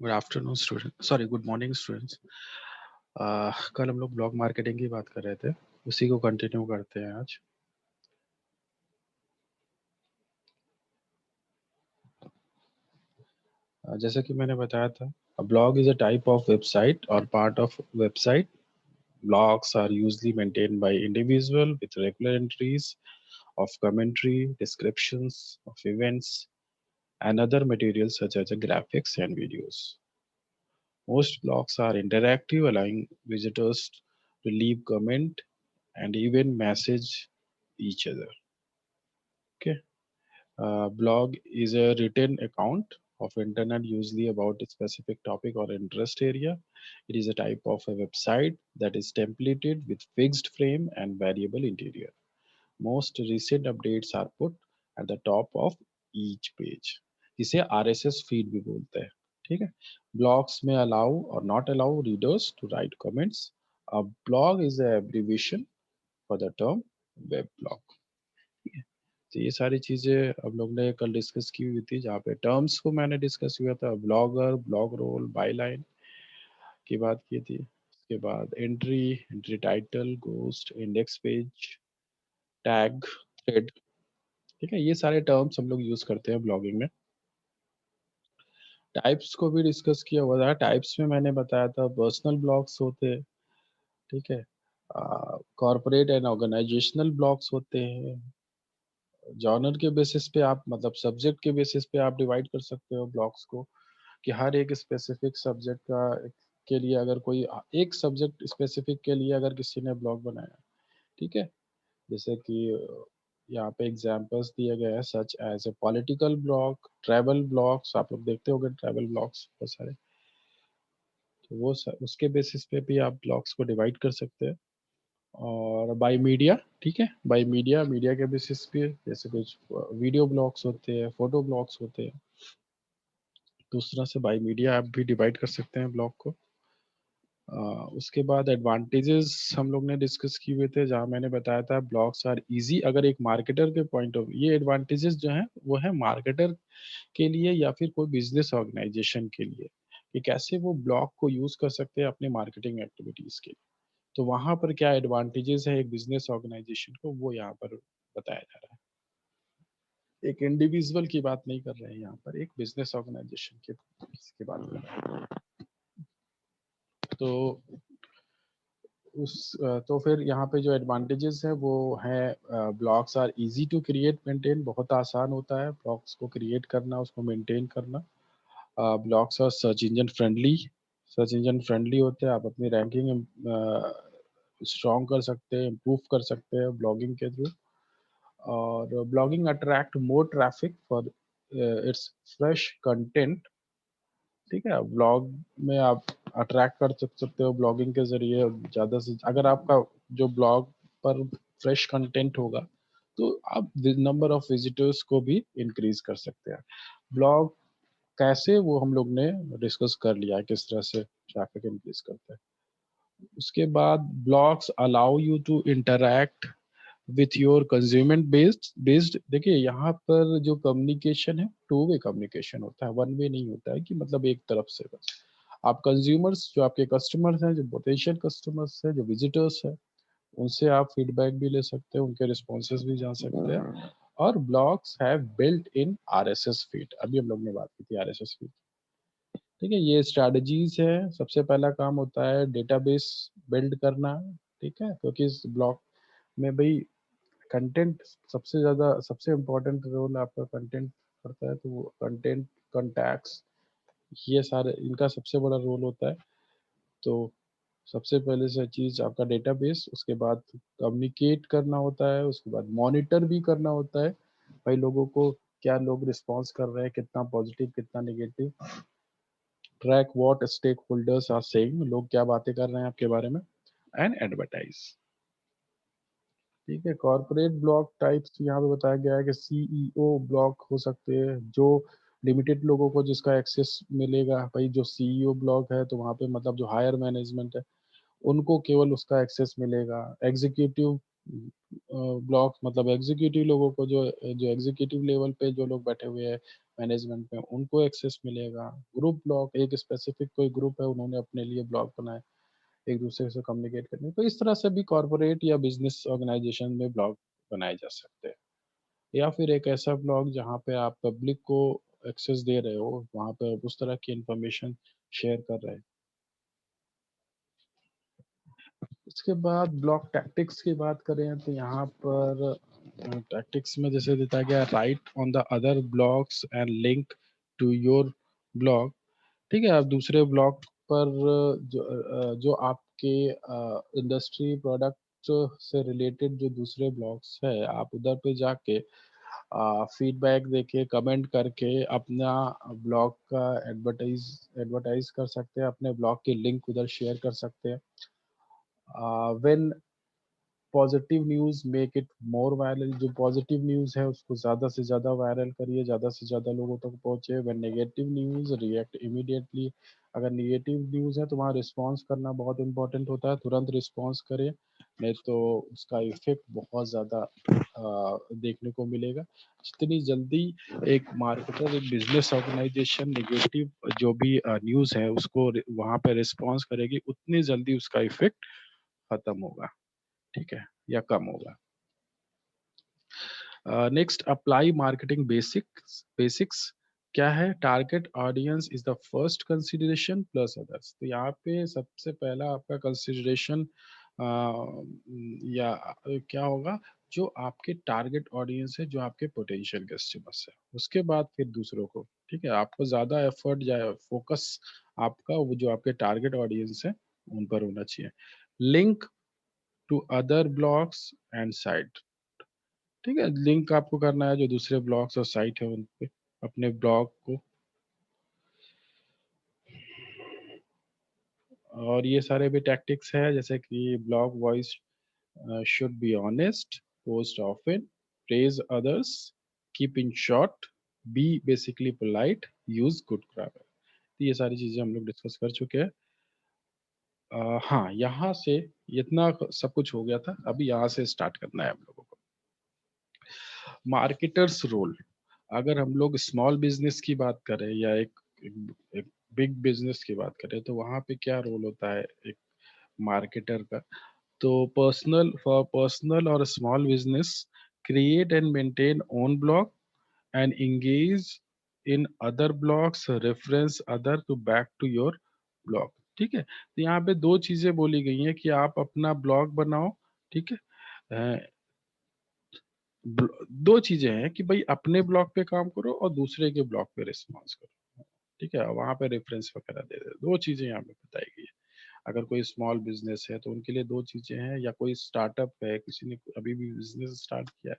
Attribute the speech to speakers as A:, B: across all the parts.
A: Good afternoon student, sorry good morning students. कल हम लोग ब्लॉग मार्केटिंग की बात कर रहे थे, उसी को कंटिन्यू करते हैं आज। जैसे कि मैंने बताया था, blog is a type of website और part of website. Blogs are usually maintained by individual with regular entries of commentary, descriptions of events, and other materials such as graphics and videos. Most blogs are interactive, allowing visitors to leave comment and even message each other. Okay. Blog is a written account of internet, usually about a specific topic or interest area. It is a type of a website that is templated with fixed frame and variable interior. Most recent updates are put at the top of each page, जिसे RSS feed भी बोलते हैं. ठीक है. Blogs में allow or not allow readers to write comments. A blog is a abbreviation for the term web blog. तो ये सारी चीजें हम लोग ने कल डिस्कस की हुई थी, जहाँ पे टर्म्स को मैंने डिस्कस किया था. ब्लॉगर, ब्लॉग रोल, बाईलाइन की बात की थी. उसके बाद entry, entry title, ghost, index page, tag, thread. ठीक है, ये सारे टर्म्स हम लोग यूज करते हैं ब्लॉगिंग में. टाइप्स को भी डिस्कस किया हुआ था. टाइप्स में मैंने बताया था पर्सनल ब्लॉग्स होते हैं. ठीक है. कॉर्पोरेट एंड ऑर्गेनाइजेशनल ब्लॉग्स होते हैं. जॉनर के बेसिस पे आप, मतलब सब्जेक्ट के बेसिस पे आप डिवाइड कर सकते हो ब्लॉग्स को, कि हर एक स्पेसिफिक सब्जेक्ट का के लिए अगर कोई एक सब्जेक्ट स्पेसिफिक के लिए अगर किसी ने ब्लॉग बनाया. ठीक है. जैसे कि यहाँ पे एग्जांपल्स दिए गए हैं, such as a political blog, travel blogs. आप लोग देखते होंगे ट्रैवल ब्लॉग्स बहुत सारे. तो वो उसके बेसिस पे भी आप ब्लॉग्स को डिवाइड कर सकते हैं. और बाय मीडिया. ठीक है, बाय मीडिया, मीडिया के बेसिस पे जैसे कुछ वीडियो ब्लॉग्स होते हैं, फोटो ब्लॉग्स होते हैं. तो उस तरह से बाय मीडिया आप भी डिवाइड कर सकते हैं ब्लॉग को. उसके बाद एडवांटेजेस हम लोग ने डिस्कस किए हुए थे, जहाँ मैंने बताया था ब्लॉग्स आर इजी. अगर एक मार्केटर के पॉइंट ऑफ, ये एडवांटेजेस जो हैं वो है मार्केटर के लिए या फिर कोई बिजनेस ऑर्गेनाइजेशन के लिए, कि कैसे वो ब्लॉग को यूज कर सकते हैं अपने मार्केटिंग एक्टिविटीज के लिए. तो वहां पर क्या एडवांटेजेस है एक बिजनेस ऑर्गेनाइजेशन को, वो यहाँ पर बताया जा रहा है. एक इंडिविजुअल की बात नहीं कर रहे हैं यहाँ पर, एक बिजनेस ऑर्गेनाइजेशन की इसकी बात कर रहे हैं. तो तो फिर यहाँ पे जो एडवांटेजेस है वो है, blogs are easy to create maintain. बहुत आसान होता है ब्लॉग्स को क्रिएट करना, उसको मेंटेन करना. Blogs are search engine friendly. Search engine friendly होते हैं. आप अपनी रैंकिंग स्ट्रॉन्ग कर सकते हैं, इम्प्रूव कर सकते हैं ब्लॉगिंग के थ्रू. और blogging attract more traffic for its fresh content. ठीक है. ब्लॉग में आप अट्रैक्ट कर सकते हो ब्लॉगिंग के जरिए ज़्यादा से, अगर आपका जो ब्लॉग पर फ्रेश कंटेंट होगा तो आप नंबर ऑफ विजिटर्स को भी इंक्रीज कर सकते हैं. ब्लॉग कैसे, वो हम लोग ने डिस्कस कर लिया है, किस तरह से ट्रैफिक इंक्रीज करते हैं. उसके बाद blogs allow you to interact with your consumer based. देखिए यहाँ पर जो कम्युनिकेशन है, टू वे कम्युनिकेशन होता है, वन वे नहीं होता है कि मतलब एक तरफ से बस. आप कंज्यूमर्स, जो आपके कस्टमर्स हैं, जो पोटेंशियल कस्टमर्स हैं, जो विजिटर्स हैं, उनसे आप फीडबैक भी ले सकते हैं, उनके रिस्पॉन्सेज भी जान सकते हैं. और blogs have built in RSS feed. अभी हम लोग ने बात की थी RSS फीड. ठीक है. ये स्ट्रैटेजीज है. सबसे पहला काम होता है डेटाबेस बिल्ड करना. ठीक है, क्योंकि इस ब्लॉग में भाई कंटेंट सबसे ज़्यादा, सबसे इम्पोर्टेंट रोल आपका कंटेंट करता है. तो वो कंटेंट, कॉन्टैक्ट्स, ये सारे इनका सबसे बड़ा रोल होता है. तो सबसे पहले से चीज़ आपका डेटाबेस, उसके बाद कम्युनिकेट करना होता है, उसके बाद मॉनिटर भी करना होता है भाई लोगों को, क्या लोग रिस्पॉन्स कर रहे हैं, कितना पॉजिटिव कितना negative. Track what stakeholders are saying, लोग क्या बातें कर रहे हैं आपके बारे में. And advertise. ठीक है. कॉर्पोरेट ब्लॉग टाइप्स यहाँ पे बताया गया है कि CEO ब्लॉग हो सकते हैं, जो लिमिटेड लोगों को जिसका एक्सेस मिलेगा. भाई जो CEO ब्लॉग है तो वहाँ पे मतलब जो हायर मैनेजमेंट है उनको केवल उसका एक्सेस मिलेगा. एग्जीक्यूटिव ब्लॉग मतलब एग्जीक्यूटिव लोगों को, जो जो एग्जीक्यूटिव लेवल पे जो लोग बैठे हुए हैं मैनेजमेंट में, उनको एक्सेस मिलेगा। ग्रुप ब्लॉग, एक स्पेसिफिक कोई ग्रुप है, उन्होंने अपने लिए ब्लॉग बनाए एक दूसरे से कम्युनिकेट करने, तो इस तरह से भी कॉरपोरेट या बिजनेस ऑर्गेनाइजेशन में ब्लॉग बनाए जा सकते हैं। या फिर एक ऐसा ब्लॉग जहाँ पे आप पब्लिक को एक्सेस दे रहे हो, वहाँ पे आप उस तरह की इंफॉर्मेशन शेयर कर रहे हैं। उसके बाद ब्लॉग टैक्टिक्स की बात करें तो यहाँ पर टैक्टिक्स में जैसे देता गया, write on the other blogs and link to your blog. ठीक है, आप दूसरे ब्लॉग पर जो आपके इंडस्ट्री प्रोडक्ट से रिलेटेड जो दूसरे ब्लॉग्स है, आप उधर पे जाके फीडबैक देके कमेंट करके अपना ब्लॉग का एडवर्टाइज कर सकते हैं, अपने ब्लॉग की लिंक उधर शेयर कर सकते हैं। When positive news make it more viral, जो पॉजिटिव न्यूज़ है उसको ज़्यादा से ज़्यादा वायरल करिए, ज़्यादा से ज़्यादा लोगों तक पहुँचे। When negative news react immediately, अगर नेगेटिव न्यूज़ है तो वहाँ रिस्पॉन्स करना बहुत इंपॉर्टेंट होता है, तुरंत रिस्पॉन्स करें, नहीं तो उसका इफेक्ट बहुत ज़्यादा देखने को मिलेगा। जितनी जल्दी एक मार्केटर, एक बिजनेस ऑर्गेनाइजेशन नेगेटिव जो भी न्यूज़ है उसको वहाँ पे रिस्पॉन्स करेगी, उतनी जल्दी उसका इफेक्ट खत्म होगा, ठीक है, या कम होगा। नेक्स्ट, अप्लाई मार्केटिंग बेसिक्स क्या है? Target audience is the first consideration plus others. तो यहाँ पे सबसे पहला आपका कंसिडरेशन या क्या होगा, जो आपके टारगेट ऑडियंस है, जो आपके पोटेंशियल कस्टमर्स है, उसके बाद फिर दूसरों को। ठीक है, आपको ज्यादा एफर्ट जाए, फोकस आपका वो जो आपके टारगेट ऑडियंस है उन पर होना चाहिए। Link to other blogs and site. ठीक है, लिंक आपको करना है जो दूसरे ब्लॉग्स और साइट है उन पे, अपने ब्लॉग को। और ये सारे भी टैक्टिक्स है, जैसे कि blog voice should be honest, post often, praise others, keep in short, be basically polite, use good grammar. तो ये सारी चीजें हम लोग डिस्कस कर चुके हैं। हाँ, यहाँ से इतना सब कुछ हो गया था, अभी यहाँ से स्टार्ट करना है हम लोगों को। मार्केटर्स रोल, अगर हम लोग स्मॉल बिजनेस की बात करें या एक बिग बिजनेस की बात करें, तो वहाँ पे क्या रोल होता है एक मार्केटर का? तो पर्सनल और small business, create and maintain own blog and engage in other blogs, reference other to back to your blog. ठीक है, तो यहाँ पे दो चीजें बोली गई हैं कि आप अपना ब्लॉग बनाओ। ठीक है, दो चीजें हैं कि भाई अपने ब्लॉग पे काम करो और दूसरे के ब्लॉग पे रिस्पॉन्स करो। ठीक है, वहां पे रेफरेंस वगैरह दे दे, दो चीजें यहाँ पे बताई गई है। अगर कोई स्मॉल बिजनेस है तो उनके लिए दो चीजें हैं, या कोई स्टार्टअप है, किसी ने अभी भी बिजनेस स्टार्ट किया है,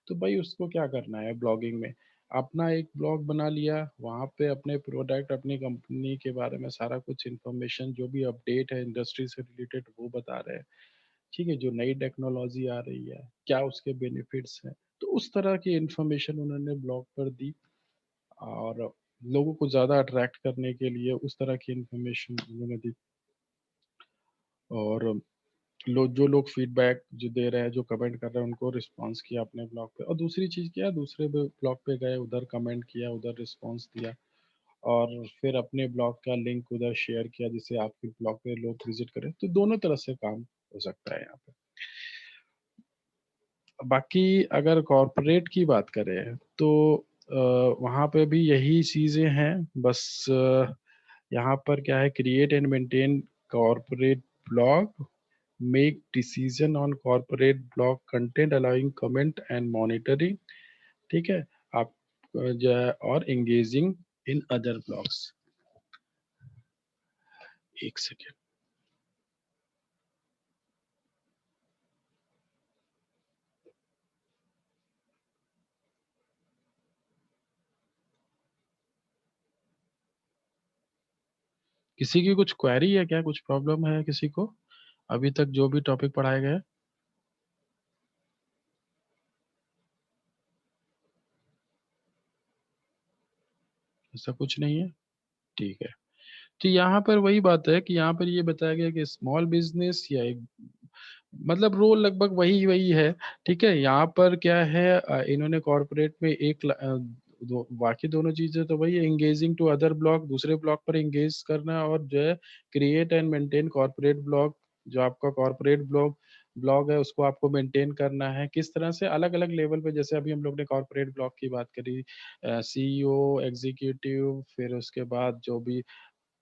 A: तो भाई उसको क्या करना है ब्लॉगिंग में, अपना एक ब्लॉग बना लिया, वहां पे अपने प्रोडक्ट, अपनी कंपनी के बारे में सारा कुछ इन्फॉर्मेशन, जो भी अपडेट है इंडस्ट्री से रिलेटेड वो बता रहे हैं। ठीक है, जो नई टेक्नोलॉजी आ रही है, क्या उसके बेनिफिट्स हैं, तो उस तरह की इंफॉर्मेशन उन्होंने ब्लॉग पर दी। और लोगों को ज़्यादा अट्रैक्ट करने के लिए उस तरह की इंफॉर्मेशन उन्होंने दी। और जो लोग फीडबैक जो दे रहे हैं, जो कमेंट कर रहे हैं, उनको रिस्पांस किया अपने ब्लॉग पे। और दूसरी चीज़ क्या है, दूसरे ब्लॉग पे गए, उधर कमेंट किया, उधर रिस्पांस दिया, और फिर अपने ब्लॉग का लिंक उधर शेयर किया, जिससे आपके ब्लॉग पे लोग विजिट करें। तो दोनों तरह से काम हो सकता है यहाँ पे। बाकी अगर कॉरपोरेट की बात करें तो वहाँ पे भी यही चीज़ें हैं, बस यहाँ पर क्या है, create and maintain corporate blog, make decision on corporate blog content, allowing comment and monitoring. ठीक है, आप जो है, और एंगेजिंग इन अदर ब्लॉग्स। एक सेकेंड, किसी की कुछ क्वेरी है क्या, कुछ प्रॉब्लम है किसी को अभी तक जो भी टॉपिक पढ़ाए गए? ऐसा कुछ नहीं है, ठीक है। तो यहाँ पर वही बात है कि यहाँ पर ये बताया गया कि स्मॉल बिजनेस या एक, मतलब रोल लगभग वही वही है। ठीक है, यहाँ पर क्या है, इन्होंने कॉर्पोरेट में बाकी दोनों चीजें तो वही है, एंगेजिंग टू अदर ब्लॉग, दूसरे ब्लॉग पर एंगेज करना, और जो है create and maintain corporate blog, जो आपका कॉर्पोरेट ब्लॉग ब्लॉग है उसको आपको मेंटेन करना है। किस तरह से, अलग अलग लेवल पे, जैसे अभी हम लोग ने कॉर्पोरेट ब्लॉग की बात करी, सीईओ, एग्जीक्यूटिव, फिर उसके बाद जो भी,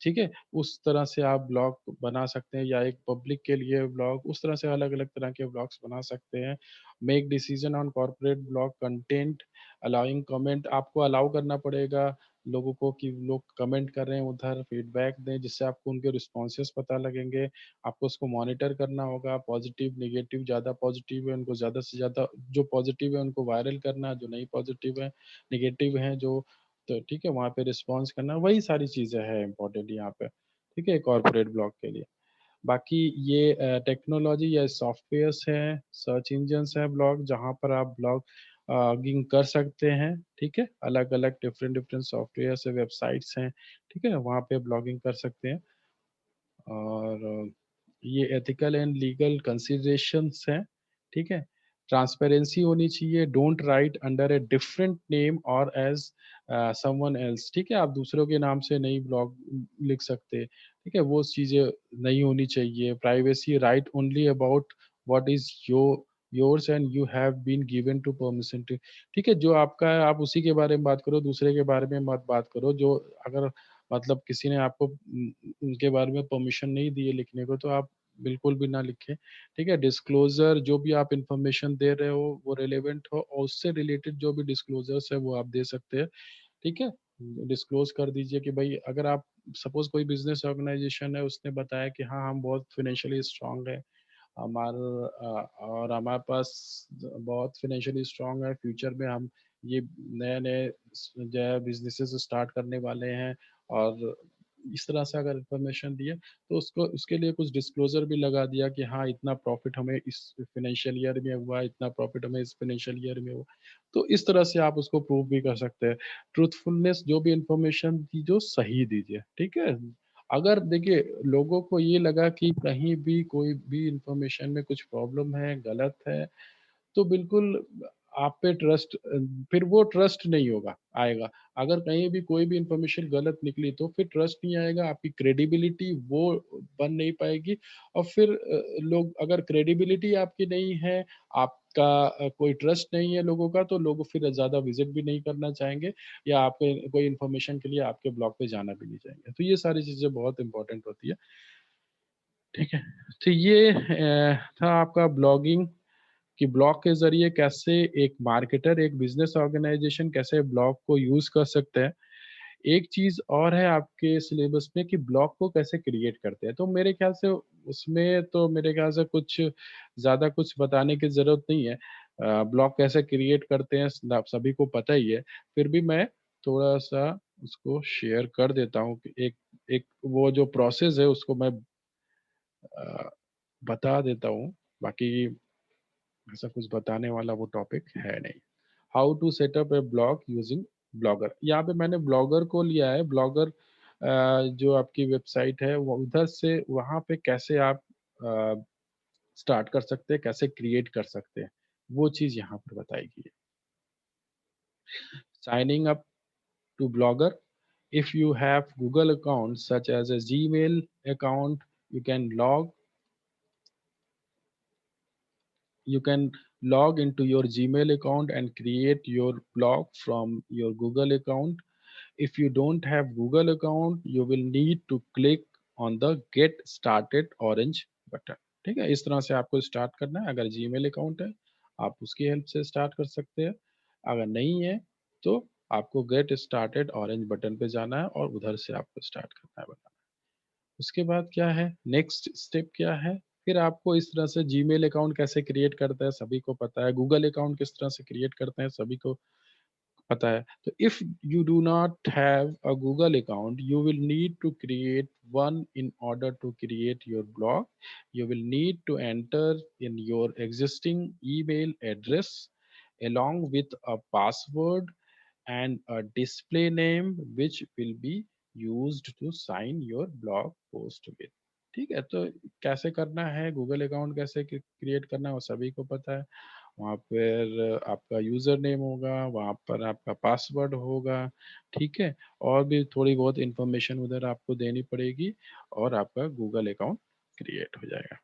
A: ठीक है, उस तरह से आप ब्लॉग बना सकते हैं, या एक पब्लिक के लिए ब्लॉग, उस तरह से अलग अलग तरह के ब्लॉग्स बना सकते हैं। Make decision on corporate blog content, allowing comment, आपको अलाउ करना पड़ेगा लोगों को कि लोग कमेंट कर रहे हैं उधर, फीडबैक दें, जिससे आपको उनके रिस्पॉन्सेस पता लगेंगे। आपको उसको मॉनिटर करना होगा, पॉजिटिव नेगेटिव, ज़्यादा पॉजिटिव है उनको ज़्यादा से ज़्यादा, जो पॉजिटिव है उनको वायरल करना, जो नहीं पॉजिटिव है, नेगेटिव हैं जो, तो ठीक है वहाँ पे रिस्पॉन्स करना, वही सारी चीज़ें हैं इम्पोर्टेंट यहाँ पे, ठीक है, कॉर्पोरेट ब्लॉग के लिए। बाकी ये टेक्नोलॉजी या सॉफ्टवेयर्स हैं, सर्च इंजन्स हैं ब्लॉग, जहाँ पर आप ब्लॉगिंग कर सकते हैं, ठीक है, अलग अलग डिफरेंट डिफरेंट सॉफ्टवेयर से वेबसाइट्स हैं, ठीक है, वहाँ पे ब्लॉगिंग कर सकते हैं। और ये एथिकल एंड लीगल कंसिडरेशंस हैं, ठीक है। ट्रांसपेरेंसी होनी चाहिए, don't write under a different name और एज समवन एल्स, ठीक है, आप दूसरों के नाम से नहीं ब्लॉग लिख सकते, ठीक है, वो चीज़ें नहीं होनी चाहिए। Privacy, write only about what is yours and you have been given to permission to, ठीक है, जो आपका है आप उसी के बारे में बात करो, दूसरे के बारे में मत बात करो। जो अगर मतलब किसी ने आपको उनके बारे में परमिशन नहीं दी है लिखने को, तो आप बिल्कुल भी ना लिखें, ठीक है। डिस्क्लोजर, जो भी आप इंफॉर्मेशन दे रहे हो वो रिलेवेंट हो, और उससे रिलेटेड जो भी डिस्क्लोजर्स है वो आप दे सकते हैं, ठीक है। डिस्क्लोज कर दीजिए कि भाई, अगर आप सपोज कोई बिजनेस ऑर्गेनाइजेशन है, उसने बताया कि हाँ हम बहुत फाइनेंशियली स्ट्रांग है, और हमारे पास बहुत फाइनेंशियली स्ट्रांग है, फ्यूचर में हम ये नए नए जो है बिजनेसेस स्टार्ट करने वाले हैं, और इस तरह से अगर इंफॉर्मेशन दिए, तो उसको उसके लिए कुछ डिस्क्लोजर भी लगा दिया कि हाँ इतना प्रॉफिट हमें इस फाइनेंशियल ईयर में हुआ, इतना प्रॉफिट हमें इस फाइनेंशियल ईयर में हुआ, तो इस तरह से आप उसको प्रूव भी कर सकते हैं। ट्रूथफुलनेस, जो भी इंफॉर्मेशन दी जो सही दीजिए, ठीक है। अगर देखिए लोगों को ये लगा कि कहीं भी कोई भी इंफॉर्मेशन में कुछ प्रॉब्लम है, गलत है, तो बिल्कुल आप पे ट्रस्ट, फिर वो ट्रस्ट नहीं होगा आएगा। अगर कहीं भी कोई भी इंफॉर्मेशन गलत निकली तो फिर ट्रस्ट नहीं आएगा, आपकी क्रेडिबिलिटी वो बन नहीं पाएगी। और फिर लोग, अगर क्रेडिबिलिटी आपकी नहीं है, आपका कोई ट्रस्ट नहीं है लोगों का, तो लोग फिर ज़्यादा विजिट भी नहीं करना चाहेंगे, या आपके कोई इन्फॉर्मेशन के लिए आपके ब्लॉग पे जाना भी नहीं चाहेंगे। तो ये सारी चीज़ें बहुत इंपॉर्टेंट होती है, ठीक है। तो ये था आपका ब्लॉगिंग, कि ब्लॉग के ज़रिए कैसे एक मार्केटर, एक बिज़नेस ऑर्गेनाइज़ेशन कैसे ब्लॉग को यूज़ कर सकते हैं। एक चीज़ और है आपके सिलेबस में, कि ब्लॉग को कैसे क्रिएट करते हैं। तो मेरे ख़्याल से उसमें तो मेरे ख़्याल से कुछ ज़्यादा कुछ बताने की ज़रूरत नहीं है। ब्लॉग कैसे क्रिएट करते हैं आप सभी को पता ही है। फिर भी मैं थोड़ा-सा उसको शेयर कर देता हूँ कि एक एक वो जो प्रोसेस है उसको मैं अ, बता देता हूँ। बाकी ऐसा कुछ बताने वाला वो टॉपिक है नहीं। How to set up a blog using Blogger. यहाँ पे मैंने ब्लॉगर को लिया है। ब्लॉगर जो आपकी वेबसाइट है वो उधर से, वहाँ पे कैसे आप स्टार्ट कर सकते हैं, कैसे क्रिएट कर सकते हैं, वो चीज़ यहाँ पर बताई गई है। Signing up to Blogger. If you have Google account such as a Gmail account, you can you can log into your Gmail account and create your blog from your Google account. If you don't have Google account, you will need to click on the Get Started orange button. ठीक है, इस तरह से आपको start करना है। अगर Gmail account है, आप उसकी हेल्प से स्टार्ट कर सकते हैं। अगर नहीं है, तो आपको गेट स्टार्टेड ऑरेंज बटन पे जाना है और उधर से आपको स्टार्ट करना है बनाना। उसके बाद क्या है, नेक्स्ट स्टेप क्या है, फिर आपको इस तरह से जीमेल अकाउंट कैसे क्रिएट करता है सभी को पता है, गूगल अकाउंट किस तरह से क्रिएट करते हैं सभी को पता है। तो if you do not have a Google account, you will need to create one in order to create your blog. You will need to enter in your existing email address along with a password and a display name which will be used to sign your blog post with. ठीक है? तो कैसे करना है, Google account कैसे create करना है वो सभी को पता है। वहाँ पर आपका यूज़र नेम होगा, वहाँ पर आपका पासवर्ड होगा, ठीक है? और भी थोड़ी बहुत इन्फॉर्मेशन उधर आपको देनी पड़ेगी और आपका गूगल अकाउंट क्रिएट हो जाएगा।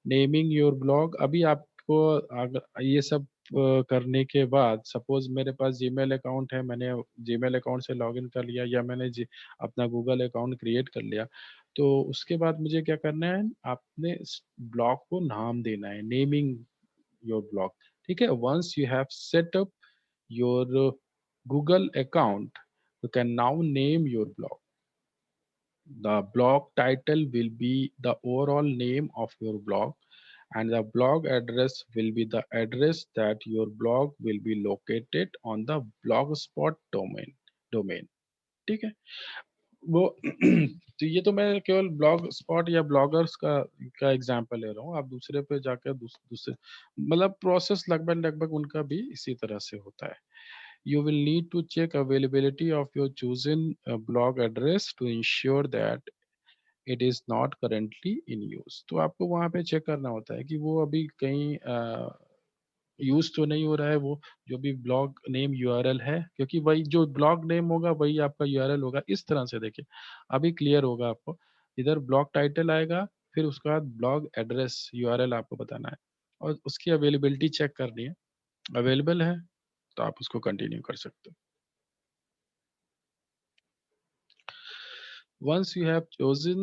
A: नेमिंग योर ब्लॉग अभी आपको अगर ये सब करने के बाद सपोज़ मेरे पास जीमेल अकाउंट है, मैंने जीमेल अकाउंट से लॉगिन कर लिया या मैंने जी अपना गूगल अकाउंट क्रिएट कर लिया, तो उसके बाद मुझे क्या करना है, आपने इस ब्लॉग को नाम देना है, नेमिंग योर ब्लॉग, ठीक है? Once you have set up your Google account, you can now name your blog. The blog title will be the overall name of your blog, and the blog address will be the address that your blog will be located on the blogspot domain. ठीक है? वो तो ये तो मैं केवल blog spot या bloggers का एग्जांपल ले रहा हूँ। आप दूसरे पे जाकर दूसरे मतलब प्रोसेस लगभग लगभग उनका भी इसी तरह से होता है। You will need to check availability of your chosen blog address to ensure that it is not currently in use. तो आपको वहाँ पे चेक करना होता है कि वो अभी कहीं यूज़ तो नहीं हो रहा है वो जो भी ब्लॉग नेम यूआरएल है, क्योंकि वही जो ब्लॉग नेम होगा वही आपका यूआरएल होगा। इस तरह से देखिए, अभी क्लियर होगा आपको। इधर ब्लॉग टाइटल आएगा, फिर उसके बाद ब्लॉग एड्रेस यूआरएल आपको बताना है और उसकी अवेलेबिलिटी चेक करनी है। अवेलेबल है, तो आप उसको कंटिन्यू कर सकते हो। Once you have chosen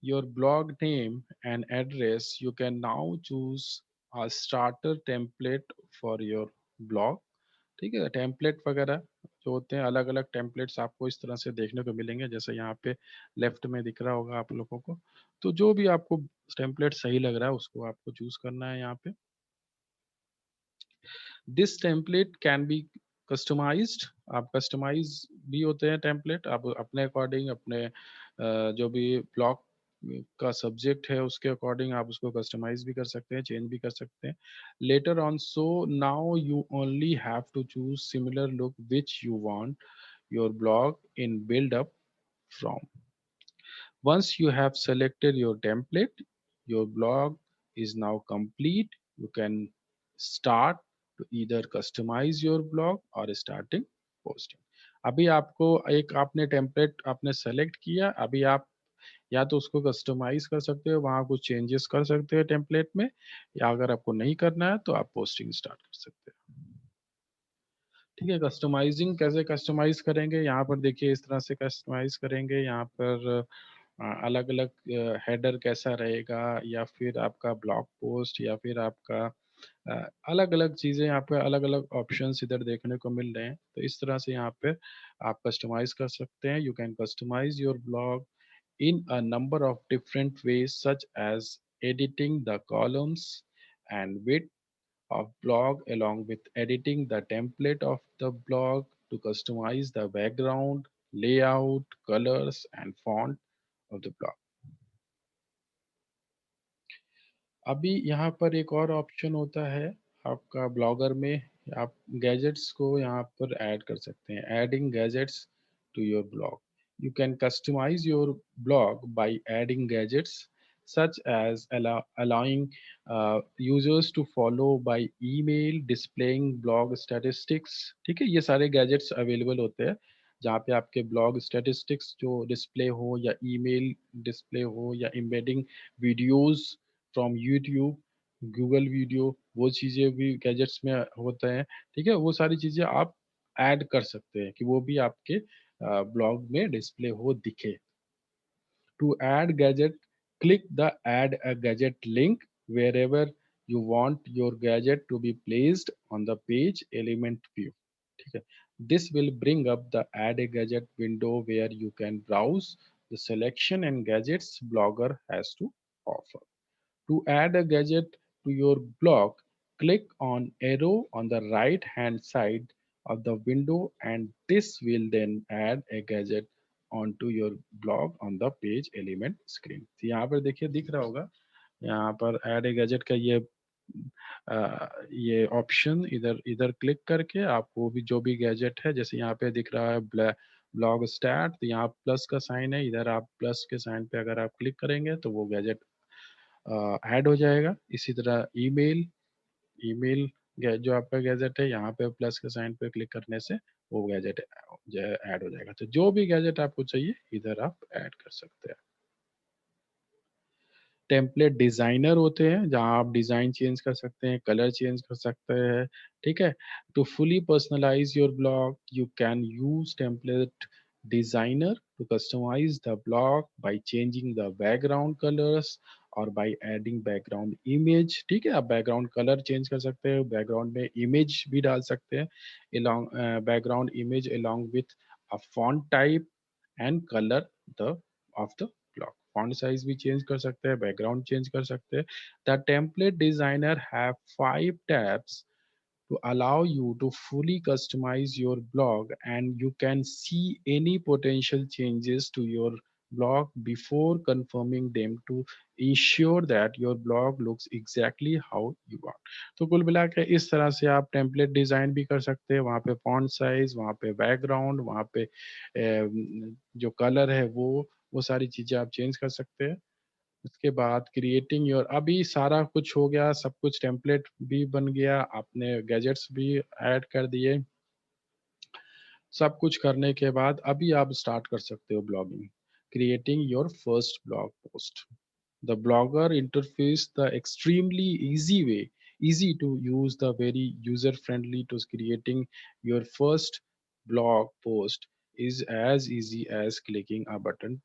A: your blog name and address, you can now choose a starter template for your blog. ठीक है, टेम्पलेट वगैरह जो होते हैं, अलग अलग टेम्पलेट्स आपको इस तरह से देखने को मिलेंगे, जैसे यहाँ पे लेफ्ट में दिख रहा होगा आप लोगों को। तो जो भी आपको टेम्पलेट सही लग रहा है उसको आपको चूज करना है यहाँ पे। This template can be customised. आप कस्टमाइज भी होते हैं टेम्पलेट, आप अपने अकॉर्डिंग अपने जो भी ब्लॉग का सब्जेक्ट है उसके अकॉर्डिंग आप उसको कस्टमाइज भी कर सकते हैं, चेंज भी कर सकते हैं later on. So now you only have to choose similar look which you want your blog in build up from. Once you have selected your template, your blog is now complete. You can start to either customize your blog or starting posting. अभी आपको एक आपने template आपने select किया, अभी आप या तो उसको कस्टमाइज कर सकते हो, वहाँ कुछ चेंजेस कर सकते हो टेम्पलेट में, या अगर आपको नहीं करना है तो आप पोस्टिंग स्टार्ट कर सकते हो। ठीक है, कस्टमाइजिंग कैसे कस्टमाइज करेंगे, यहाँ पर देखिए इस तरह से कस्टमाइज करेंगे। यहाँ पर अलग-अलग हेडर कैसा रहेगा, या फिर आपका ब्लॉग पोस्ट, या फिर आपका अलग-अलग चीज़ें यहाँ पे अलग-अलग ऑप्शंस इधर देखने को मिल रहे हैं। तो इस तरह से यहाँ पे आप कस्टमाइज़ कर सकते हैं। You can customise your blog in a number of different ways such as editing the columns and width of blog along with editing the template of the blog to customize the background, layout, colors and font of the blog. अभी यहाँ पर एक और option होता है आपका blogger में, आप गैजेट्स को यहाँ पर ऐड कर सकते हैं, adding gadgets to your blog. You can customise your blog by adding gadgets such as allowing users to follow by email, displaying blog statistics। ठीक है, ये सारे गैजेट्स अवेलेबल होते हैं जहाँ पे आपके ब्लॉग स्टैटिस्टिक्स जो डिस्प्ले हो, या ईमेल डिस्प्ले हो, या embedding videos from YouTube, Google video, वो चीज़ें भी गैजेट्स में होता है, ठीक है? वो सारी चीज़ें आप ऐड कर सकते हैं कि वो भी आपके ब्लॉग में डिस्प्ले हो, दिखे। To add gadget, click the Add a Gadget link wherever you want your gadget to be placed on the page element view. ठीक है? This will bring up the Add a Gadget window where you can browse the selection and gadgets Blogger has to offer. To add a gadget to your blog, click on arrow on the right hand side of the window, and this will then add a gadget onto your blog on the page element screen। तो यहाँ पर देखिए दिख रहा होगा, यहाँ पर add a gadget का ये ऑप्शन इधर इधर क्लिक करके आप वो भी जो भी गैजेट है, जैसे यहाँ पे दिख रहा है ब्लॉग स्टार्ट, तो यहाँ प्लस का साइन है, इधर आप प्लस के साइन पे अगर आप क्लिक करेंगे तो वो गैजेट ऐड हो जाएगा। इसी तरह ईमेल, ईमेल जो आपका गैजेट है, यहाँ पे प्लस के साइन पे क्लिक करने से वो गैजेट ऐड हो जाएगा। तो जो भी गैजेट आपको चाहिए इधर आप ऐड कर सकते हैं। टेम्पलेट डिजाइनर होते हैं जहां आप डिजाइन चेंज कर सकते हैं, कलर चेंज कर सकते हैं, ठीक है। To fully personalise your blog you can use template designer to customise the blog by changing the background colours और बाय एडिंग बैकग्राउंड इमेज, ठीक है। आप बैकग्राउंड कलर चेंज कर सकते हैं, बैकग्राउंड में इमेज भी डाल सकते हैं, along background image along with a font type and colour the of the block. Font size भी चेंज कर सकते हैं, बैकग्राउंड चेंज कर सकते हैं। The template designer have 5 tabs to allow you to fully customize your blog, and you can see any potential changes to your blog before confirming them to ensure that your blog looks exactly how you want। तो कुल मिला के इस तरह से आप template design भी कर सकते हैं, वहाँ पे फॉन्ट साइज, वहाँ पे बैकग्राउंड, वहाँ पे जो कलर है वो सारी चीजें आप चेंज कर सकते हैं। उसके बाद क्रिएटिंग योर, अभी सारा कुछ हो गया, सब कुछ टेम्पलेट भी बन गया, आपने गैजेट्स भी ऐड कर दिए। सब कुछ करने के बाद अभी आप स्टार्ट कर सकते हो blogging. Creating your first blog post. The blogger interface, the extremely easy to use, the very user friendly to creating your first blog post is as easy as clicking a button.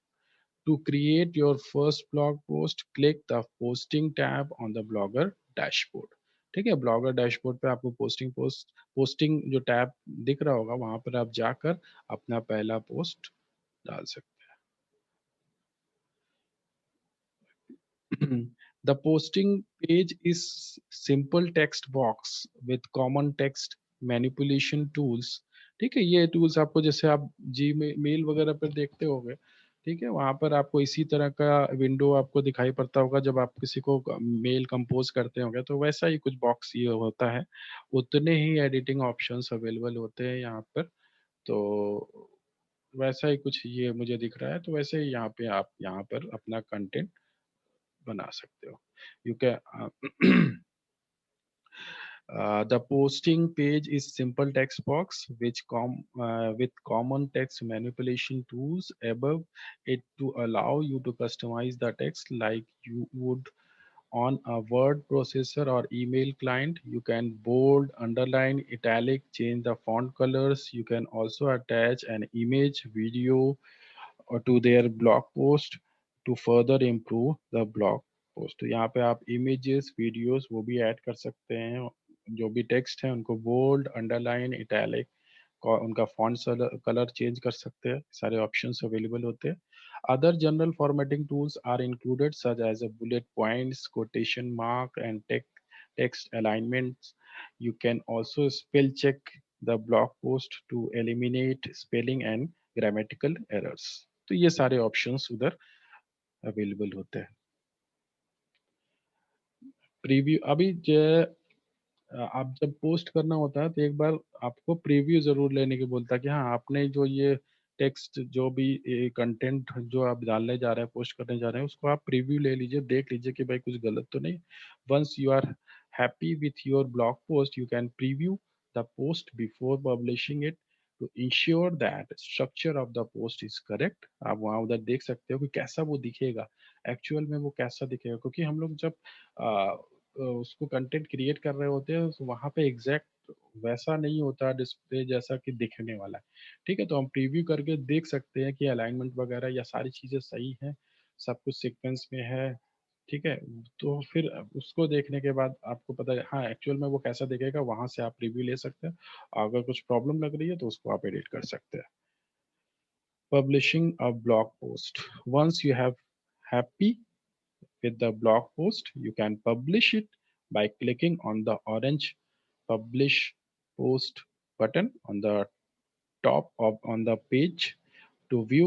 A: To create your first blog post, click the posting tab on the blogger dashboard। ठीक है, blogger dashboard पे आपको posting जो tab दिख रहा होगा, वहां पर आप जाकर अपना पहला पोस्ट डाल सकते हैं। The posting page is simple text box with common text manipulation tools। ठीक है, ये टूल्स आपको जैसे आप जी मेल वगैरह पर देखते होंगे, ठीक है, वहां पर आपको इसी तरह का विंडो आपको दिखाई पड़ता होगा जब आप किसी को मेल कंपोज करते होंगे, तो वैसा ही कुछ बॉक्स ये होता है। उतने ही एडिटिंग ऑप्शंस अवेलेबल होते हैं यहाँ पर। तो वैसा ही कुछ ये मुझे दिख रहा है, तो वैसे ही यहाँ पे आप यहाँ पर अपना कंटेंट बना सकते हो। You can the posting page is simple text box which with common text manipulation tools above it to allow you to customize the text like you would on a word processor or email client। You can bold, underline, italic, change the font colors। You can also attach an image, video or to their blog post to further improve the blog post। तो यहाँ पे आप images, videos वो भी add कर सकते हैं। जो भी टेक्स्ट है उनको बोल्ड, अंडरलाइन, इटैलिक, उनका फॉन्ट कलर चेंज कर सकते हैं। सारे ऑप्शंस अवेलेबल होते हैं। Other general formatting tools are included such as a bullet points, quotation mark and text alignments। You can also spell check the blog post to eliminate spelling and grammatical errors। तो ये सारे options उधर available होते हैं। Preview अभी जो आप जब पोस्ट करना होता है तो एक बार आपको प्रीव्यू जरूर लेने की बोलता है कि हाँ आपने जो ये टेक्स्ट जो भी कंटेंट जो आप डालने जा रहे हैं, पोस्ट करने जा रहे हैं, उसको आप प्रीव्यू ले लीजिए, देख लीजिए कि भाई कुछ गलत तो नहीं। Once you are happy with your blog post you can preview the post before publishing it to ensure that structure of the post is correct. आप वहाँ उधर देख सकते हो कि कैसा वो दिखेगा, एक्चुअल में वो कैसा दिखेगा, क्योंकि हम लोग जब उसको कंटेंट क्रिएट कर रहे होते हैं तो वहाँ पे एग्जैक्ट वैसा नहीं होता डिस्प्ले जैसा कि दिखने वाला है। ठीक है, तो हम प्रीव्यू करके देख सकते हैं कि अलाइनमेंट वगैरह या सारी चीज़ें सही हैं, सब कुछ सीक्वेंस में है। ठीक है, तो फिर उसको देखने के बाद आपको पता है हाँ एक्चुअल में वो कैसा दिखेगा, वहां से आप रिव्यू ले सकते हैं। अगर कुछ प्रॉब्लम लग रही है तो उसको आप एडिट कर सकते हैं। Publishing a blog post, once you have happy with the blog post, you can publish it by clicking on the orange publish post button on the top of on the page। To view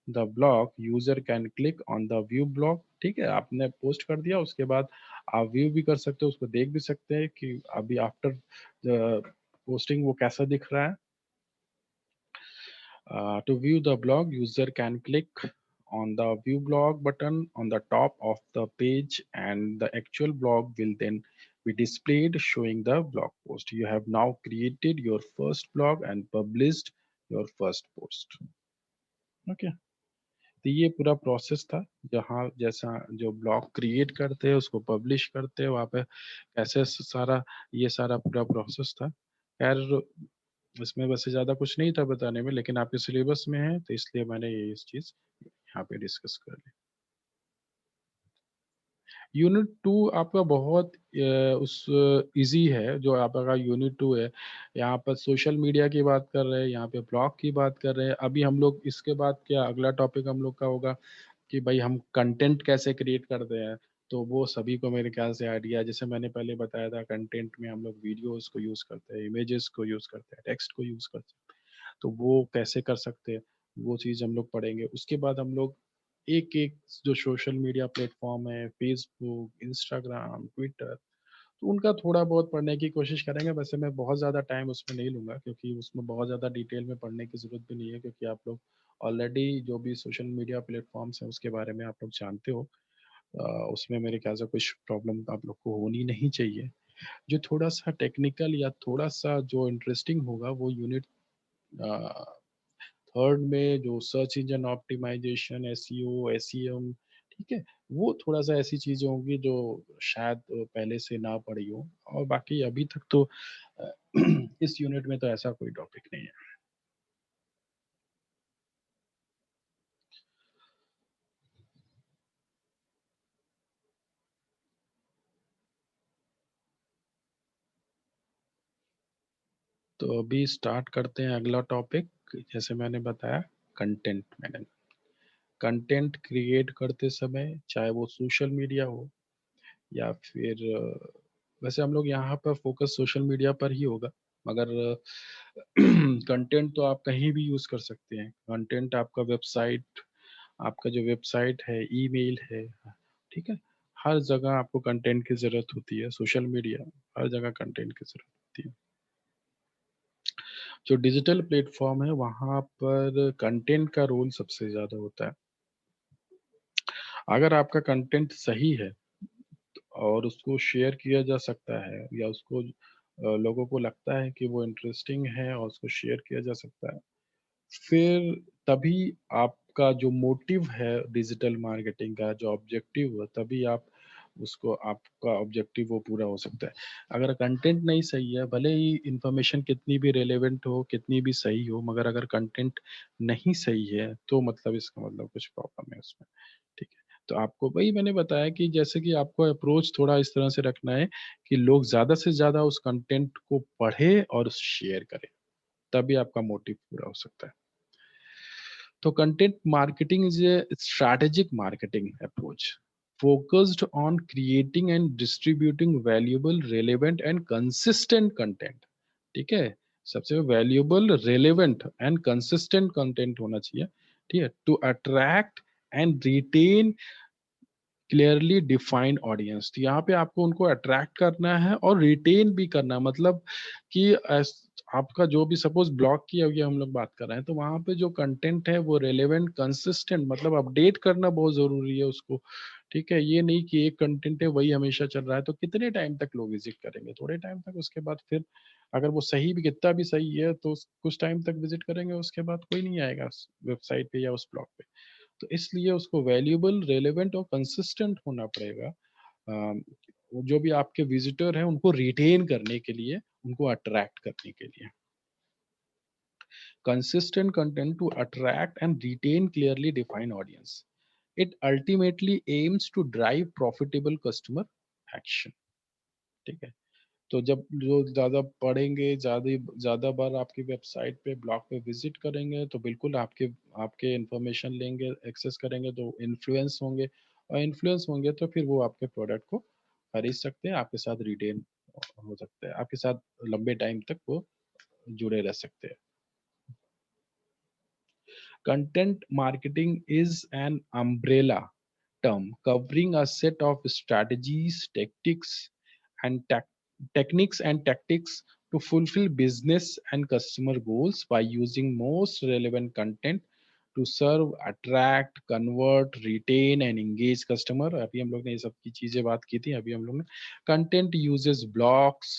A: the blog, user can click on the view blog। ठीक है, आपने post कर दिया, उसके बाद आप view भी कर सकते हो, उसको देख भी सकते हैं कि अभी आफ्टर पोस्टिंग वो कैसा दिख रहा है। To view the blog, user can click on the view blog button on the top of the page, and the actual blog will then be displayed showing the blog post. You have now created your first blog and published your first post. Okay. तो ये पूरा process था, जहाँ जैसा जो blog create करते हैं उसको पब्लिश करते हैं वहाँ पे कैसे सारा ये सारा पूरा प्रोसेस था। खैर इसमें वैसे ज़्यादा कुछ नहीं था बताने में, लेकिन आपके सिलेबस में है तो इसलिए मैंने ये इस चीज़ यहाँ पे डिस्कस कर ली। यूनिट 2 आपका बहुत उस ईज़ी है, जो आपका यूनिट 2 है। यहाँ पर सोशल मीडिया की बात कर रहे हैं, यहाँ पे ब्लॉग की बात कर रहे हैं। अभी हम लोग इसके बाद क्या अगला टॉपिक हम लोग का होगा कि भाई हम कंटेंट कैसे क्रिएट करते हैं। तो वो सभी को मेरे ख्याल से आइडिया है। जैसे मैंने पहले बताया था, कंटेंट में हम लोग वीडियोज़ को यूज़ करते हैं, इमेजेस को यूज़ करते हैं, टेक्स्ट को यूज़ करते हैं। तो वो कैसे कर सकते हैं, वो चीज़ हम लोग पढ़ेंगे। उसके बाद हम लोग एक-एक जो सोशल मीडिया प्लेटफ़ॉर्म है, फ़ेसबुक, इंस्टाग्राम, ट्विटर, तो उनका थोड़ा बहुत पढ़ने की कोशिश करेंगे। वैसे मैं बहुत ज़्यादा टाइम उसमें नहीं लूँगा, क्योंकि उसमें बहुत ज़्यादा डिटेल में पढ़ने की ज़रूरत भी नहीं है, क्योंकि आप लोग ऑलरेडी जो भी सोशल मीडिया प्लेटफ़ॉर्म्स हैं, उसके बारे में आप लोग जानते हो। उसमें मेरे ख्याल से कुछ प्रॉब्लम आप लोग को होनी नहीं चाहिए। जो थोड़ा-सा टेक्निकल या थोड़ा-सा जो इंटरेस्टिंग होगा, वो यूनिट अ, 3rd में जो search engine optimisation, SEO, SEM, ठीक है? वो थोड़ा-सा ऐसी चीज़ें होंगी जो शायद पहले से ना पढ़ी हो, और बाकी अभी तक तो अ, इस यूनिट में तो ऐसा कोई टॉपिक नहीं है। तो अभी स्टार्ट करते हैं अगला टॉपिक। जैसे मैंने बताया, कंटेंट मैनेजमेंट। कंटेंट क्रिएट करते समय चाहे वो सोशल मीडिया हो या फिर वैसे हम लोग यहाँ पर फोकस सोशल मीडिया पर ही होगा, मगर कंटेंट तो आप कहीं भी यूज़ कर सकते हैं। कंटेंट आपका वेबसाइट, आपका जो वेबसाइट है, ईमेल है, ठीक है? हर जगह आपको कंटेंट की ज़रूरत होती है, सोशल मीडिया, हर जगह कंटेंट की ज़रूरत होती है। जो डिजिटल प्लेटफ़ॉर्म है, वहाँ पर कंटेंट का रोल सबसे ज़्यादा होता है। अगर आपका कंटेंट सही है और उसको शेयर किया जा सकता है, या उसको लोगों को लगता है कि वो इंटरेस्टिंग है और उसको शेयर किया जा सकता है, फिर तभी आपका जो मोटिव है डिजिटल मार्केटिंग का, जो ऑब्जेक्टिव है, तभी आप उसको आपका ऑब्जेक्टिव वो पूरा हो सकता है। अगर कंटेंट नहीं सही है, भले ही इन्फॉर्मेशन कितनी भी रिलेवेंट हो, कितनी भी सही हो, मगर अगर कंटेंट नहीं सही है, तो मतलब इसका मतलब कुछ प्रॉब्लम है उसमें, ठीक है? तो आपको वही मैंने बताया कि जैसे कि आपको अप्रोच थोड़ा इस तरह से रखना है कि लोग ज़्यादा से ज़्यादा उस कंटेंट को पढ़ें और शेयर करें, तभी आपका मोटिव पूरा हो सकता है। So content marketing is a strategic marketing approach focused on creating and distributing valuable, relevant and consistent content. ठीक है? सबसे valuable, relevant and consistent content होना चाहिए, ठीक है? To attract and retain clearly defined audience. तो यहाँ पे आपको उनको अट्रैक्ट करना है और रिटेन भी करना है, मतलब कि आपका जो भी सपोज ब्लॉग की अभी हम लोग बात कर रहे हैं, तो वहाँ पे जो कंटेंट है वो रेलेवेंट कंसिस्टेंट, मतलब अपडेट करना बहुत जरूरी है उसको, ठीक है? ये नहीं कि एक कंटेंट है वही हमेशा चल रहा है, तो कितने टाइम तक लोग विजिट करेंगे? थोड़े टाइम तक, उसके बाद फिर अगर वो सही भी कितना भी सही है तो कुछ टाइम तक विजिट करेंगे, उसके बाद कोई नहीं आएगा उस वेबसाइट पे या उस ब्लॉग पे। तो इसलिए उसको वैल्यूएबल, रेलेवेंट और कंसिस्टेंट होना पड़ेगा। अ, जो भी आपके विज़िटर हैं उनको रिटेन करने के लिए, उनको अट्रैक्ट करने के लिए। Consistent content to attract and retain clearly defined audience. It ultimately aims to drive profitable customer action. ठीक है? तो जब जो ज़्यादा पढ़ेंगे, ज़्यादा बार आपकी वेबसाइट पे, ब्लॉग पे विज़िट करेंगे, तो बिल्कुल आपके आपके इन्फॉर्मेशन लेंगे, एक्सेस करेंगे, तो इन्फ्लुएंस होंगे, और इन्फ्लुएंस होंगे तो फिर वो आपके प्रोडक्ट को खरीद सकते हैं, आपके साथ रिटेन हो सकते हैं, आपके साथ लंबे टाइम तक वो जुड़े रह सकते हैं। Content marketing is an umbrella term covering a set of strategies, tactics, and techniques and tactics to fulfill business and customer goals by using most relevant content to serve, attract, convert, retain and engage customer। अभी हम लोग ने ये सब की चीजें बात की थी। अभी हम लोग ने कंटेंट यूजेस ब्लॉग्स,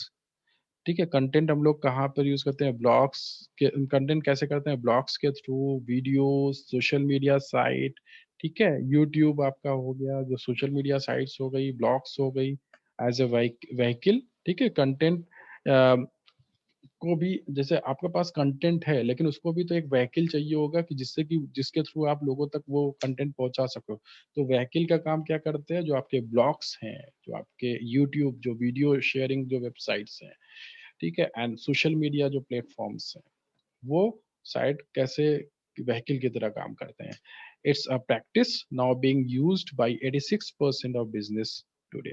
A: ठीक है। कंटेंट हम लोग कहाँ पर यूज करते हैं? ब्लॉग्स के कंटेंट कैसे करते हैं? ब्लॉग्स के through, videos, social media site, ठीक है। यूट्यूब आपका हो गया, जो सोशल मीडिया साइट्स हो गई, ब्लॉग्स हो गई, एज ए व्हीकल, ठीक है। कंटेंट को भी, जैसे आपके पास कंटेंट है लेकिन उसको भी तो एक व्हीकल चाहिए होगा कि जिससे कि जिसके थ्रू आप लोगों तक वो कंटेंट पहुंचा सको। तो व्हीकल का काम क्या करते हैं? जो आपके ब्लॉग्स हैं, जो आपके यूट्यूब, जो वीडियो शेयरिंग जो वेबसाइट्स हैं, ठीक है, एंड सोशल मीडिया जो प्लेटफॉर्म्स हैं, वो साइट कैसे व्हीकल की तरह काम करते हैं। It's a practice now being used by 86% of business today.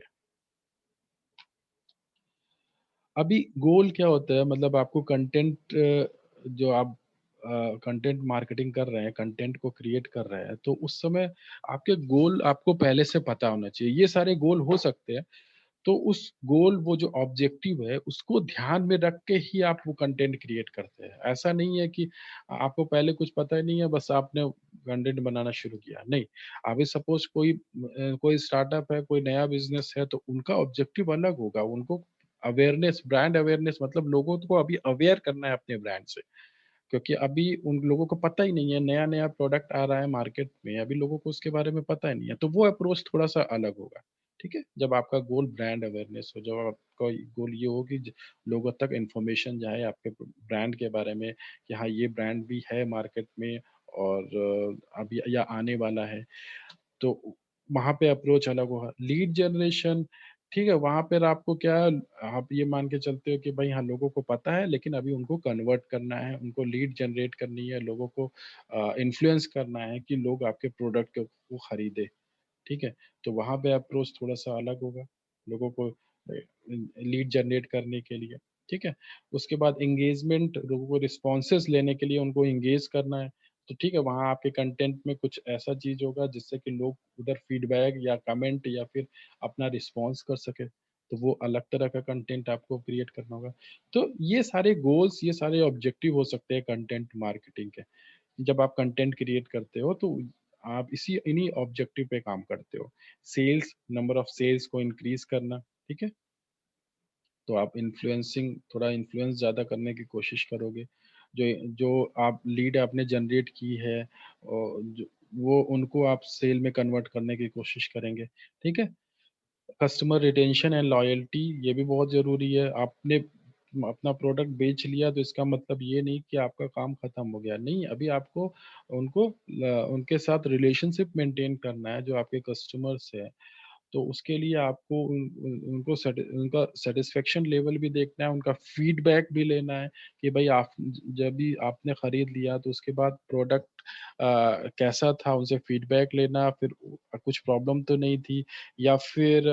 A: अभी गोल क्या होता है? मतलब आपको कंटेंट, जो आप कंटेंट मार्केटिंग कर रहे हैं, कंटेंट को क्रिएट कर रहे हैं, तो उस समय आपके गोल आपको पहले से पता होना चाहिए। ये सारे गोल हो सकते हैं, तो उस गोल, वो जो ऑब्जेक्टिव है, उसको ध्यान में रख के ही आप वो कंटेंट क्रिएट करते हैं। ऐसा नहीं है कि आपको पहले कुछ पता ही नहीं है, बस आपने कंटेंट बनाना शुरू किया। नहीं, अभी सपोज़ कोई स्टार्टअप है, कोई नया बिज़नेस है, तो उनका ऑब्जेक्टिव अलग होगा। उनको अवेयरनेस, ब्रांड अवेयरनेस, मतलब लोगों को अभी अवेयर करना है अपने ब्रांड से। क्योंकि अभी उन लोगों को पता ही नहीं है, नया-नया प्रोडक्ट आ रहा है मार्केट में, अभी लोगों को उसके बारे में पता ही नहीं है, तो वो अप्रोच थोड़ा-सा अलग होगा, ठीक है? जब आपका गोल ब्रांड अवेयरनेस हो, जब आपका गोल ये हो कि ज लोगों तक इन्फॉर्मेशन जाए आपके ब्रांड के बारे में कि हाँ, ये ब्रांड भी है मार्केट में और अभी या आने वाला है। तो वहाँ पे अप्रोच अलग होगा। लीड जनरेशन, ठीक है, वहाँ पर आपको क्या है, आप ये मान के चलते हो कि भाई हाँ, लोगों को पता है लेकिन अभी उनको कन्वर्ट करना है, उनको लीड जनरेट करनी है, लोगों को इन्फ्लुएंस करना है कि लोग आपके प्रोडक्ट को खरीदें। ठीक है? तो वहाँ पे अप्रोच थोड़ा-सा अलग होगा, लोगों को लीड जनरेट करने के लिए, ठीक है? उसके बाद एंगेजमेंट, लोगों को रिस्पॉन्सेज़ लेने के लिए उनको एंगेज करना है, तो ठीक है, वहाँ आपके कंटेंट में कुछ ऐसा चीज़ होगा जिससे कि लोग उधर फीडबैक या कमेंट या फिर अपना रिस्पॉन्स कर सकें, तो वो अलग तरह का कंटेंट आपको क्रिएट करना होगा। तो ये सारे गोल्स, ये सारे ऑब्जेक्टिव हो सकते हैं कंटेंट मार्केटिंग के। जब आप कंटेंट क्रिएट करते हो तो आप इन्हीं ऑब्जेक्टिव पे काम करते हो। सेल्स, नंबर ऑफ सेल्स को इंक्रीज़ करना, ठीक है? तो आप थोड़ा इन्फ्लुएंस ज़्यादा करने की कोशिश करोगे। जो जो आप लीड आपने जनरेट की है जो वो उनको आप सेल में कन्वर्ट करने की कोशिश करेंगे, ठीक है? कस्टमर रिटेंशन एंड लॉयल्टी, ये भी बहुत ज़रूरी है। आपने अपना प्रोडक्ट बेच लिया तो इसका मतलब ये नहीं कि आपका काम खत्म हो गया। नहीं, अभी आपको उनके साथ रिलेशनशिप मेंटेन करना है, जो आपके कस्टमर्स हैं। तो उसके लिए आपको उनका सैटिस्फैक्शन लेवल भी देखना है, उनका फीडबैक भी लेना है कि भई आप जब भी आपने खरीद लिया तो उसके बाद प्रोडक्ट कैसा था, उनसे फीडबैक लेना, फिर कुछ प्रॉब्लम तो नहीं थी या फिर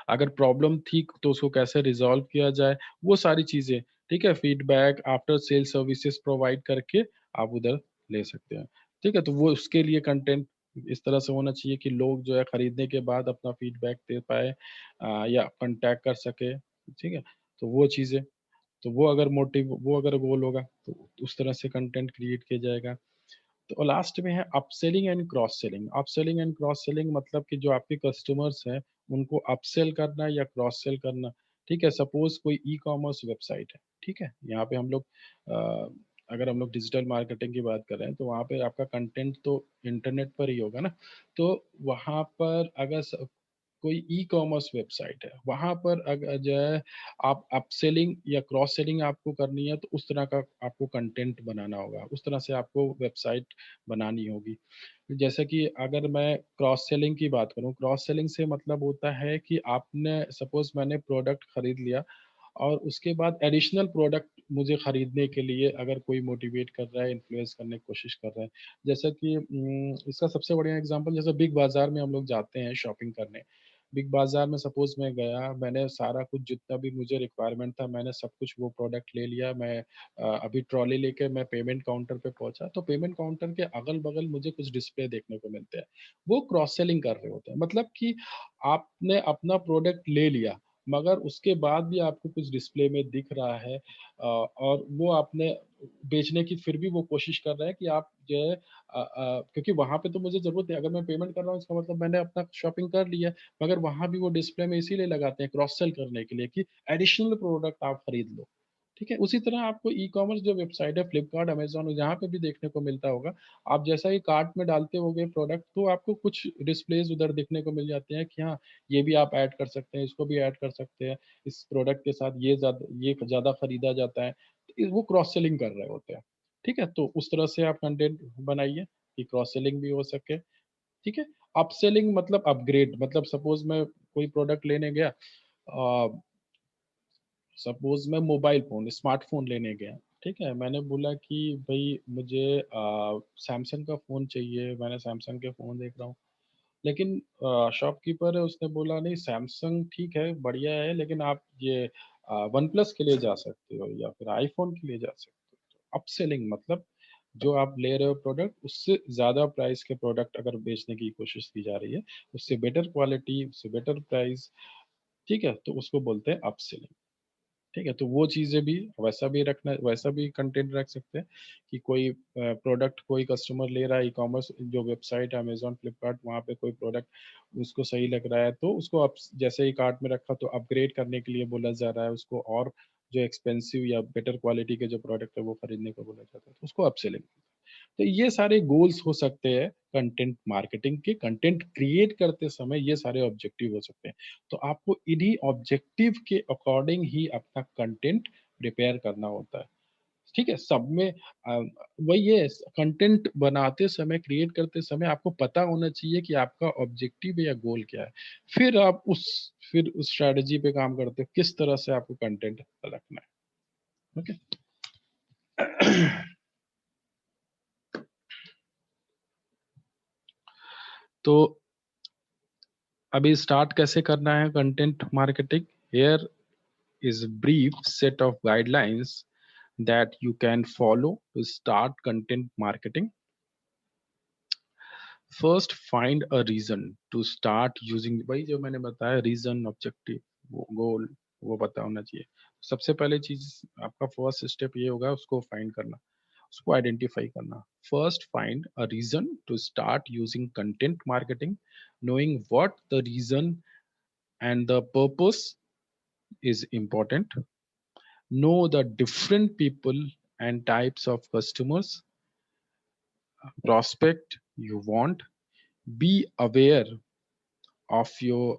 A: अगर प्रॉब्लम थी तो उसको कैसे रिज़ॉल्व किया जाए, वो सारी चीज़ें, ठीक है? Feedback, after sale services provide करके आप उधर ले सकते हैं, ठीक है? तो वो उसके लिए कंटेंट इस तरह से होना चाहिए कि लोग जो है खरीदने के बाद अपना फीडबैक दे पाएँ या कॉन्टैक्ट कर सकें, ठीक है? तो वो चीज़ें, तो वो अगर गोल होगा, तो उस तरह से कंटेंट क्रिएट किया जाएगा। तो लास्ट में है upselling and cross selling. Upselling and cross selling मतलब कि जो आपके कस्टमर्स हैं, उनको अपसेल करना या क्रॉस सेल करना, ठीक है? सपोज़ कोई ई-कॉमर्स वेबसाइट है, ठीक है? यहाँ पे हम लोग अगर हम लोग डिजिटल मार्केटिंग की बात कर रहे हैं, तो वहाँ पे आपका कंटेंट तो इंटरनेट पर ही होगा ना। तो वहाँ पर अगर कोई ई-कॉमर्स वेबसाइट है, वहाँ पर जो है आप अपसेलिंग या क्रॉस सेलिंग आपको करनी है, तो उस तरह का आपको कंटेंट बनाना होगा, उस तरह से आपको वेबसाइट बनानी होगी। जैसे कि अगर मैं क्रॉस सेलिंग की बात करूँ, क्रॉस सेलिंग से मतलब होता है कि आपने सपोज़ मैंने प्रोडक्ट खरीद लिया और उसके बाद एडिशनल प्रोडक्ट मुझे खरीदने के लिए अगर कोई मोटिवेट कर रहा है, इन्फ्लुएंस करने की कोशिश कर रहा है। जैसा कि इसका सबसे बढ़िया एग्ज़ाम्पल, जैसे बिग बाज़ार में हम लोग जाते हैं शॉपिंग करने। बिग बाज़ार में सपोज़ मैं गया, मैंने सारा कुछ जितना भी मुझे रिक्वायरमेंट था, मैंने सब कुछ वो प्रोडक्ट ले लिया। मैं अभी ट्रॉली लेके मैं पेमेंट काउंटर पे पहुँचा, तो पेमेंट काउंटर के अगल-बगल मुझे कुछ डिस्प्ले देखने को मिलते हैं। वो क्रॉस सेलिंग कर रहे होते हैं। मतलब कि आपने अपना प्रोडक्ट ले लिया, मगर उसके बाद भी आपको कुछ डिस्प्ले में दिख रहा है और वो आपने बेचने की फिर भी वो कोशिश कर रहा है कि आप जो है क्योंकि वहाँ पे तो मुझे ज़रूरत है, अगर मैं पेमेंट कर रहा हूँ इसका मतलब मैंने अपना शॉपिंग कर लिया है, मगर वहाँ भी वो डिस्प्ले में इसीलिए लगाते हैं क्रॉस सेल करने के लिए कि एडिशनल प्रोडक्ट आप खरीद लो। ठीक है? उसी तरह आपको ई-कॉमर्स जो वेबसाइट है फ्लिपकार्ट, अमेज़न जहाँ पे भी देखने को मिलता होगा, आप जैसा ही कार्ट में डालते होगे प्रोडक्ट तो आपको कुछ डिस्प्लेज़ उधर दिखने को मिल जाते हैं कि हाँ, ये भी आप ऐड कर सकते हैं, इसको भी ऐड कर सकते हैं, इस प्रोडक्ट के साथ ये ज़्यादा खरीदा जाता है। वो क्रॉस सेलिंग कर रहे होते हैं। ठीक है? तो उस तरह से आप कंटेंट बनाइए कि क्रॉस सेलिंग भी हो सके। ठीक है? अपसेलिंग मतलब अपग्रेड मतलब सपोज़ मैं कोई प्रोडक्ट लेने गया सपोज़ मैं मोबाइल फ़ोन, स्मार्टफ़ोन लेने गया, ठीक है? मैंने बोला कि भई मुझे सैमसंग का फ़ोन चाहिए, मैंने सैमसंग के फ़ोन देख रहा हूँ। लेकिन शॉपकीपर है उसने बोला नहीं सैमसंग ठीक है, बढ़िया है लेकिन आप ये वन प्लस के लिए जा सकते हो या फिर आईफ़ोन के लिए जा सकते हो। तो अपसेलिंग मतलब जो आप ले रहे हो प्रोडक्ट उससे ज़्यादा प्राइस के प्रोडक्ट अगर बेचने की कोशिश की जा रही है, उससे बेटर क्वालिटी, उससे बेटर प्राइस, ठीक है? तो उसको बोलते हैं अपसेलिंग। ठीक है? तो वो चीज़ें भी वैसा भी कंटेंट रख सकते हैं कि कोई प्रोडक्ट कोई कस्टमर ले रहा है ई-कॉमर्स जो वेबसाइट है अमेज़न, फ्लिपकार्ट वहाँ पे कोई प्रोडक्ट उसको सही लग रहा है तो उसको जैसे ही कार्ट में रखा तो अपग्रेड करने के लिए बोला जा रहा है उसको और जो एक्सपेंसिव या बेटर क्वालिटी के जो प्रोडक्ट है वो खरीदने को बोला जाता है, तो उसको अपसेलिंग। तो ये सारे गोल्स हो सकते हैं कंटेंट मार्केटिंग के, कंटेंट क्रिएट करते समय ये सारे ऑब्जेक्टिव हो सकते हैं। तो आपको इन्हीं ऑब्जेक्टिव के अकॉर्डिंग ही अपना कंटेंट प्रिपेयर करना होता है। ठीक है? सब में वही है कंटेंट बनाते समय, क्रिएट करते समय आपको पता होना चाहिए कि आपका ऑब्जेक्टिव या गोल क्या है। फिर उस स्ट्रैटेजी पे काम करते हो, किस तरह से आपको कंटेंट रखना है। ओके? तो अभी स्टार्ट कैसे करना है content marketing? Here is brief set of guidelines that you can follow to start content marketing. First, find a reason to start using वही जो मैंने बताया रीजन ऑब्जेक्टिव वो गोल वो पता होना चाहिए सबसे पहले चीज आपका फर्स्ट स्टेप ये होगा उसको फाइंड करना उसको आइडेंटिफाई करना first find a reason to start using content marketing knowing what the reason and the purpose is important know the different people and types of customers prospect you want be aware of your